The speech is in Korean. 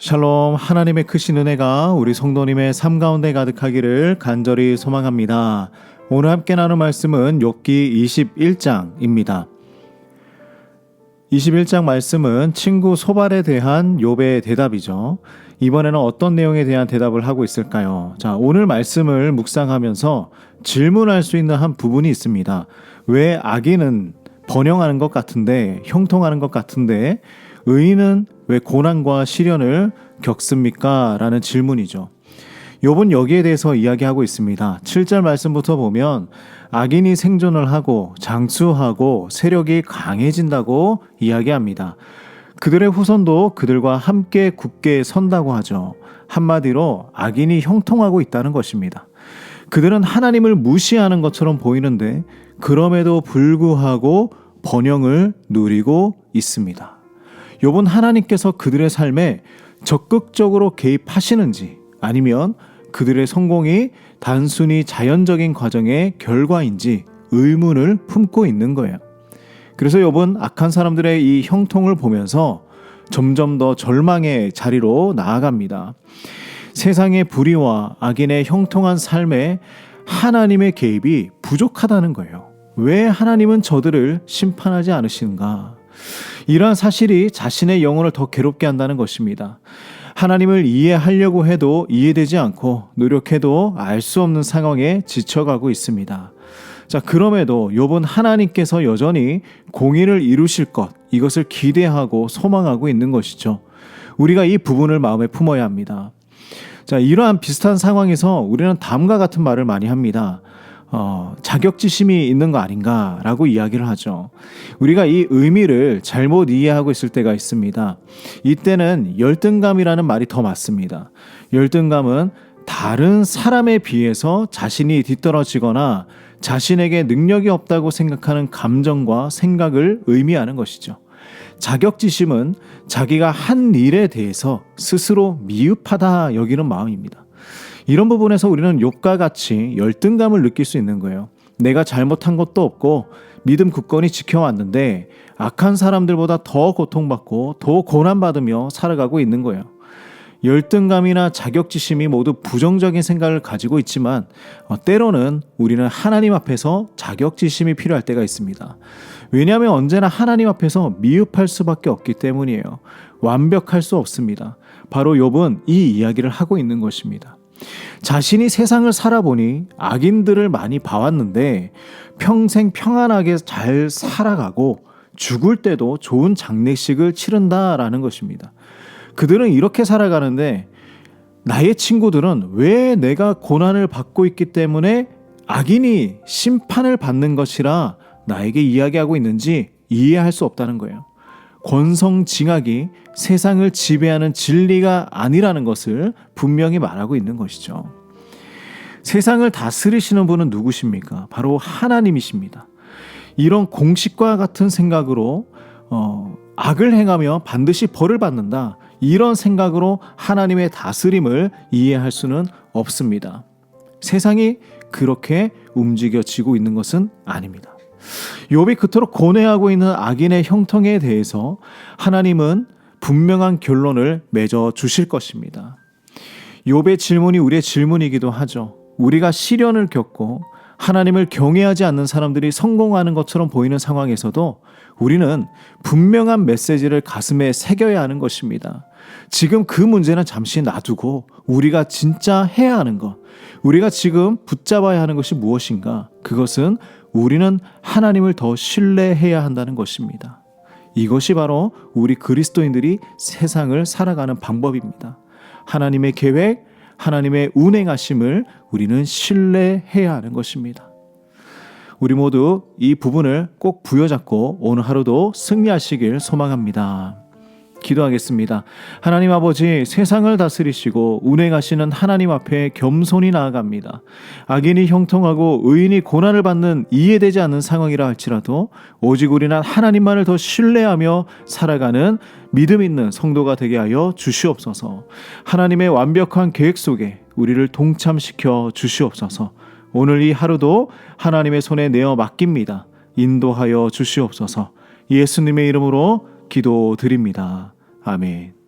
샬롬, 하나님의 크신 은혜가 우리 성도님의 삶 가운데 가득하기를 간절히 소망합니다. 오늘 함께 나눌 말씀은 욥기 21장입니다. 21장 말씀은 친구 소발에 대한 욥의 대답이죠. 이번에는 어떤 내용에 대한 대답을 하고 있을까요? 자, 오늘 말씀을 묵상하면서 질문할 수 있는 한 부분이 있습니다. 왜 악인은 번영하는 것 같은데, 형통하는 것 같은데 의인은 왜 고난과 시련을 겪습니까? 라는 질문이죠. 욥은 여기에 대해서 이야기하고 있습니다. 7절 말씀부터 보면 악인이 생존을 하고 장수하고 세력이 강해진다고 이야기합니다. 그들의 후손도 그들과 함께 굳게 선다고 하죠. 한마디로 악인이 형통하고 있다는 것입니다. 그들은 하나님을 무시하는 것처럼 보이는데 그럼에도 불구하고 번영을 누리고 있습니다. 욥은 하나님께서 그들의 삶에 적극적으로 개입하시는지 아니면 그들의 성공이 단순히 자연적인 과정의 결과인지 의문을 품고 있는 거예요. 그래서 욥은 악한 사람들의 이 형통을 보면서 점점 더 절망의 자리로 나아갑니다. 세상의 불의와 악인의 형통한 삶에 하나님의 개입이 부족하다는 거예요. 왜 하나님은 저들을 심판하지 않으시는가? 이러한 사실이 자신의 영혼을 더 괴롭게 한다는 것입니다. 하나님을 이해하려고 해도 이해되지 않고 노력해도 알 수 없는 상황에 지쳐가고 있습니다. 자, 그럼에도 욥은 하나님께서 여전히 공의를 이루실 것, 이것을 기대하고 소망하고 있는 것이죠. 우리가 이 부분을 마음에 품어야 합니다. 자, 이러한 비슷한 상황에서 우리는 다음과 같은 말을 많이 합니다. 자격지심이 있는 거 아닌가라고 이야기를 하죠. 우리가 이 의미를 잘못 이해하고 있을 때가 있습니다. 이때는 열등감이라는 말이 더 맞습니다. 열등감은 다른 사람에 비해서 자신이 뒤떨어지거나 자신에게 능력이 없다고 생각하는 감정과 생각을 의미하는 것이죠. 자격지심은 자기가 한 일에 대해서 스스로 미흡하다 여기는 마음입니다. 이런 부분에서 우리는 욥과 같이 열등감을 느낄 수 있는 거예요. 내가 잘못한 것도 없고 믿음 굳건히 지켜왔는데 악한 사람들보다 더 고통받고 더 고난받으며 살아가고 있는 거예요. 열등감이나 자격지심이 모두 부정적인 생각을 가지고 있지만 때로는 우리는 하나님 앞에서 자격지심이 필요할 때가 있습니다. 왜냐하면 언제나 하나님 앞에서 미흡할 수밖에 없기 때문이에요. 완벽할 수 없습니다. 바로 욥은 이 이야기를 하고 있는 것입니다. 자신이 세상을 살아보니 악인들을 많이 봐왔는데 평생 평안하게 잘 살아가고 죽을 때도 좋은 장례식을 치른다라는 것입니다. 그들은 이렇게 살아가는데 나의 친구들은 왜 내가 고난을 받고 있기 때문에 악인이 심판을 받는 것이라 나에게 이야기하고 있는지 이해할 수 없다는 거예요. 권성징악이 세상을 지배하는 진리가 아니라는 것을 분명히 말하고 있는 것이죠. 세상을 다스리시는 분은 누구십니까? 바로 하나님이십니다. 이런 공식과 같은 생각으로 악을 행하며 반드시 벌을 받는다. 이런 생각으로 하나님의 다스림을 이해할 수는 없습니다. 세상이 그렇게 움직여지고 있는 것은 아닙니다. 욥이 그토록 고뇌하고 있는 악인의 형통에 대해서 하나님은 분명한 결론을 맺어 주실 것입니다. 욥의 질문이 우리의 질문이기도 하죠. 우리가 시련을 겪고 하나님을 경외하지 않는 사람들이 성공하는 것처럼 보이는 상황에서도 우리는 분명한 메시지를 가슴에 새겨야 하는 것입니다. 지금 그 문제는 잠시 놔두고 우리가 진짜 해야 하는 것, 우리가 지금 붙잡아야 하는 것이 무엇인가? 그것은 우리는 하나님을 더 신뢰해야 한다는 것입니다. 이것이 바로 우리 그리스도인들이 세상을 살아가는 방법입니다. 하나님의 계획, 하나님의 운행하심을 우리는 신뢰해야 하는 것입니다. 우리 모두 이 부분을 꼭 부여잡고 오늘 하루도 승리하시길 소망합니다. 기도하겠습니다. 하나님 아버지, 세상을 다스리시고 운행하시는 하나님 앞에 겸손히 나아갑니다. 악인이 형통하고 의인이 고난을 받는 이해되지 않는 상황이라 할지라도 오직 우리는 하나님만을 더 신뢰하며 살아가는 믿음 있는 성도가 되게 하여 주시옵소서. 하나님의 완벽한 계획 속에 우리를 동참시켜 주시옵소서. 오늘 이 하루도 하나님의 손에 내어 맡깁니다. 인도하여 주시옵소서. 예수님의 이름으로 기도드립니다. 아멘.